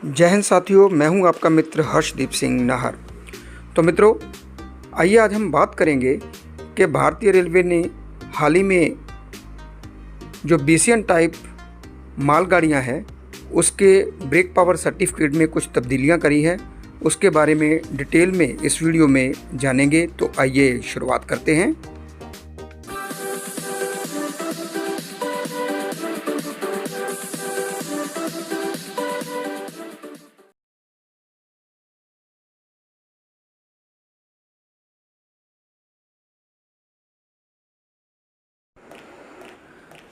जय हिंद साथियों, मैं हूं आपका मित्र हर्षदीप सिंह नाहर। तो मित्रों, आइए आज हम बात करेंगे कि भारतीय रेलवे ने हाल ही में जो बीसीएन टाइप मालगाड़ियां हैं उसके ब्रेक पावर सर्टिफिकेट में कुछ तब्दीलियां करी हैं। उसके बारे में डिटेल में इस वीडियो में जानेंगे। तो आइए शुरुआत करते हैं।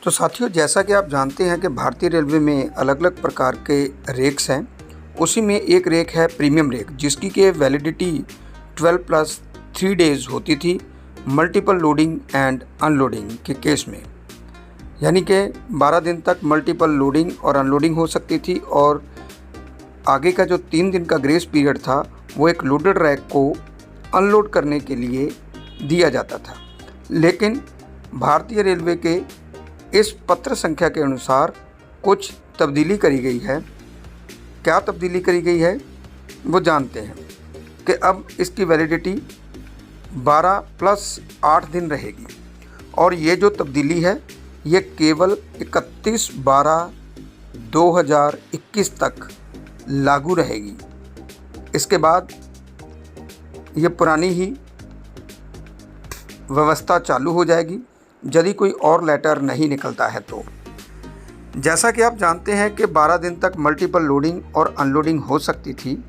तो साथियों, जैसा कि आप जानते हैं कि भारतीय रेलवे में अलग अलग प्रकार के रेक्स हैं। उसी में एक रेक है प्रीमियम रेक, जिसकी के वैलिडिटी 12+3 डेज़ होती थी मल्टीपल लोडिंग एंड अनलोडिंग के केस में। यानी कि 12 दिन तक मल्टीपल लोडिंग और अनलोडिंग हो सकती थी, और आगे का जो 3 दिन का ग्रेस पीरियड था वो एक लोडेड रैक को अनलोड करने के लिए दिया जाता था। लेकिन भारतीय रेलवे के इस पत्र संख्या के अनुसार कुछ तब्दीली करी गई है। क्या तब्दीली करी गई है वो जानते हैं कि अब इसकी वैलिडिटी 12+8 दिन रहेगी, और ये जो तब्दीली है ये केवल 31/12/2021 तक लागू रहेगी। इसके बाद ये पुरानी ही व्यवस्था चालू हो जाएगी यदि कोई और लेटर नहीं निकलता है। तो जैसा कि आप जानते हैं कि 12 दिन तक मल्टीपल लोडिंग और अनलोडिंग हो सकती थी,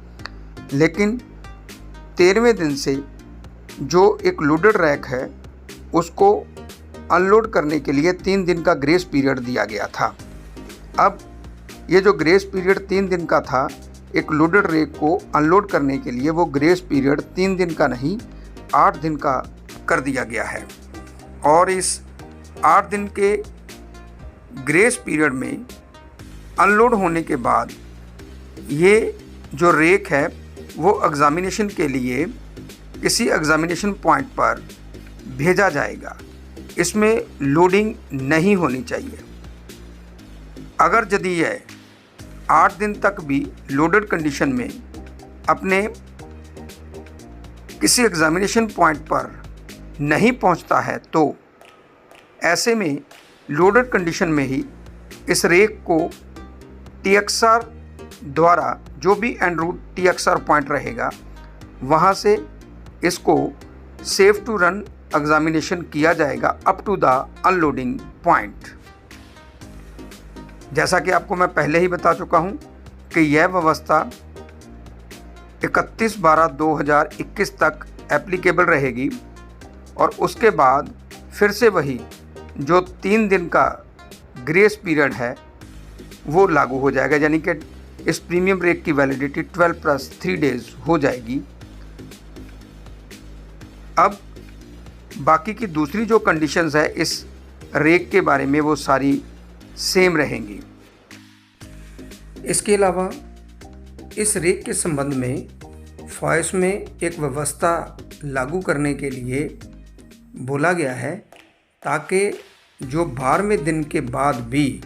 लेकिन 13वें दिन से जो एक लोडेड रैक है उसको अनलोड करने के लिए 3 दिन का ग्रेस पीरियड दिया गया था। अब ये जो ग्रेस पीरियड 3 दिन का था एक लोडेड रैक को अनलोड करने के लिए, वो ग्रेस पीरियड 3 दिन का नहीं 8 दिन का कर दिया गया है। और इस 8 दिन के ग्रेस पीरियड में अनलोड होने के बाद ये जो रेक है वो एग्ज़ामिनेशन के लिए किसी एग्ज़ामिनेशन पॉइंट पर भेजा जाएगा। इसमें लोडिंग नहीं होनी चाहिए। अगर यदि यह 8 दिन तक भी लोडेड कंडीशन में अपने किसी एग्ज़ामिनेशन पॉइंट पर नहीं पहुंचता है, तो ऐसे में लोडेड कंडीशन में ही इस रेक को टीएक्सआर द्वारा, जो भी एन रूट टीएक्सआर पॉइंट रहेगा, वहां से इसको सेफ टू रन एग्जामिनेशन किया जाएगा up to the unloading point. जैसा कि आपको मैं पहले ही बता चुका हूं कि यह व्यवस्था 31/12/2021 तक एप्लीकेबल रहेगी, और उसके बाद फिर से वही जो 3 दिन का ग्रेस पीरियड है वो लागू हो जाएगा। यानी कि इस प्रीमियम रेक की वैलिडिटी 12+3 डेज़ हो जाएगी। अब बाकी की दूसरी जो कंडीशंस है इस रेक के बारे में वो सारी सेम रहेंगी। इसके अलावा इस रेक के संबंध में फॉयस में एक व्यवस्था लागू करने के लिए बोला गया है, ताकि जो 12वें दिन के बाद भी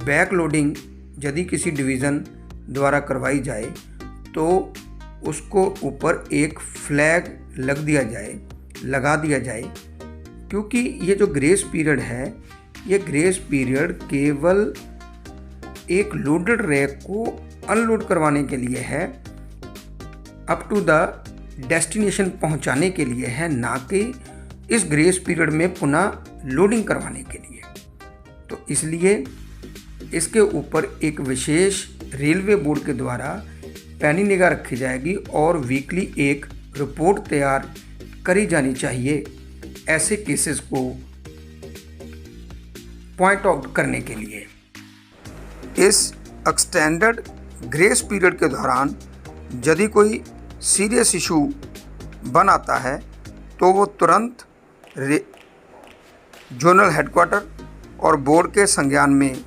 बैक लोडिंग यदि किसी डिवीज़न द्वारा करवाई जाए तो उसको ऊपर एक फ्लैग लगा दिया जाए। क्योंकि ये जो ग्रेस पीरियड है ये ग्रेस पीरियड केवल एक लोडेड रैक को अनलोड करवाने के लिए है, अप टू द डेस्टिनेशन पहुंचाने के लिए है, ना कि इस ग्रेस पीरियड में पुनः लोडिंग करवाने के लिए। तो इसलिए इसके ऊपर एक विशेष रेलवे बोर्ड के द्वारा पैनी निगाह रखी जाएगी और वीकली एक रिपोर्ट तैयार करी जानी चाहिए ऐसे केसेस को पॉइंट आउट करने के लिए। इस एक्सटेंडेड ग्रेस पीरियड के दौरान यदि कोई सीरियस इशू बन आता है तो वो तुरंत जोनल हेडक्वार्टर और बोर्ड के संज्ञान में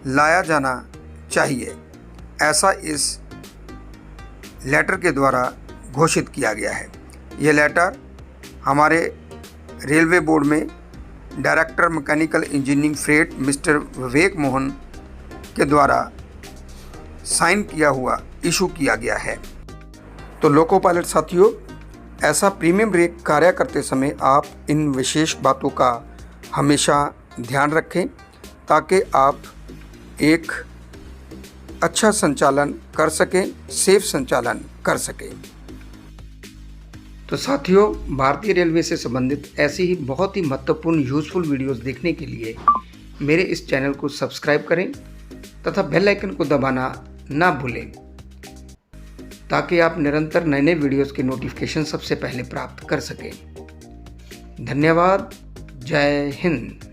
लाया जाना चाहिए, ऐसा इस लेटर के द्वारा घोषित किया गया है। ये लेटर हमारे रेलवे बोर्ड में director mechanical engineering freight mister Vivek Mohan के द्वारा साइन किया हुआ इशू किया गया है। तो लोको पायलट साथियों, ऐसा प्रीमियम ब्रेक कार्य करते समय आप इन विशेष बातों का हमेशा ध्यान रखें ताकि आप एक अच्छा संचालन कर सकें, सेफ संचालन कर सकें। तो साथियों, भारतीय रेलवे से संबंधित ऐसी ही बहुत ही महत्वपूर्ण यूज़फुल वीडियोस देखने के लिए मेरे इस चैनल को सब्सक्राइब करें तथा बेल आइकन को दबाना ना भूलें ताकि आप निरंतर नए नए वीडियोस के नोटिफिकेशन सबसे पहले प्राप्त कर सकें। धन्यवाद। जय हिंद।